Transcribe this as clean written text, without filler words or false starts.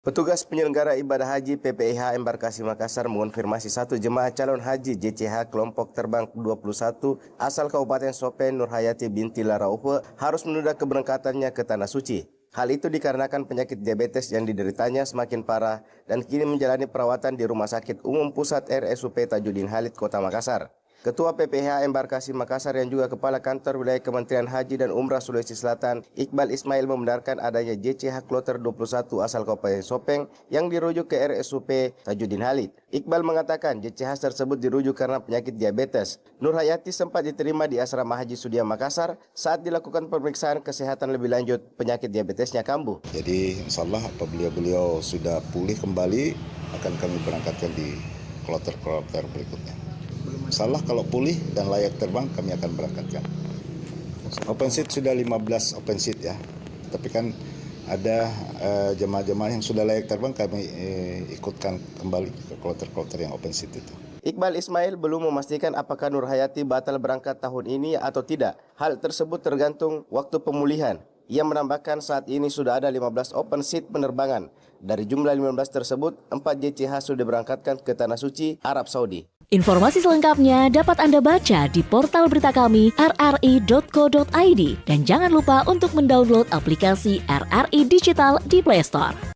Petugas penyelenggara ibadah haji PPIH Embarkasi Makassar mengonfirmasi satu jemaah calon haji JCH kelompok terbang 21 asal Kabupaten Sopeng Nurhayati binti Laraufe harus menunda keberangkatannya ke Tanah Suci. Hal itu dikarenakan penyakit diabetes yang dideritanya semakin parah dan kini menjalani perawatan di Rumah Sakit Umum Pusat RSUP Tajudin Halid, Kota Makassar. Ketua PPIH Embarkasi Makassar yang juga Kepala Kantor Wilayah Kementerian Haji dan Umrah Sulawesi Selatan, Iqbal Ismail membenarkan adanya JCH Kloter 21 asal Kabupaten Sopeng yang dirujuk ke RSUP Tajudin Halid. Iqbal mengatakan JCH tersebut dirujuk karena penyakit diabetes. Nurhayati sempat diterima di Asrama Haji Sudia Makassar saat dilakukan pemeriksaan kesehatan lebih lanjut penyakit diabetesnya kambuh. Jadi insya Allah apabila beliau sudah pulih kembali akan kami berangkatkan di kloter-kloter berikutnya. Salah kalau pulih dan layak terbang kami akan berangkatkan. Open seat sudah 15 open seat ya. Tapi kan ada jemaah-jemaah yang sudah layak terbang kami ikutkan kembali ke kloter-kloter yang open seat itu. Iqbal Ismail belum memastikan apakah Nurhayati batal berangkat tahun ini atau tidak. Hal tersebut tergantung waktu pemulihan. Ia menambahkan saat ini sudah ada 15 open seat penerbangan. Dari jumlah 15 tersebut, 4 JCH sudah diberangkatkan ke Tanah Suci, Arab Saudi. Informasi selengkapnya dapat Anda baca di portal berita kami rri.co.id dan jangan lupa untuk mendownload aplikasi RRI Digital di Play Store.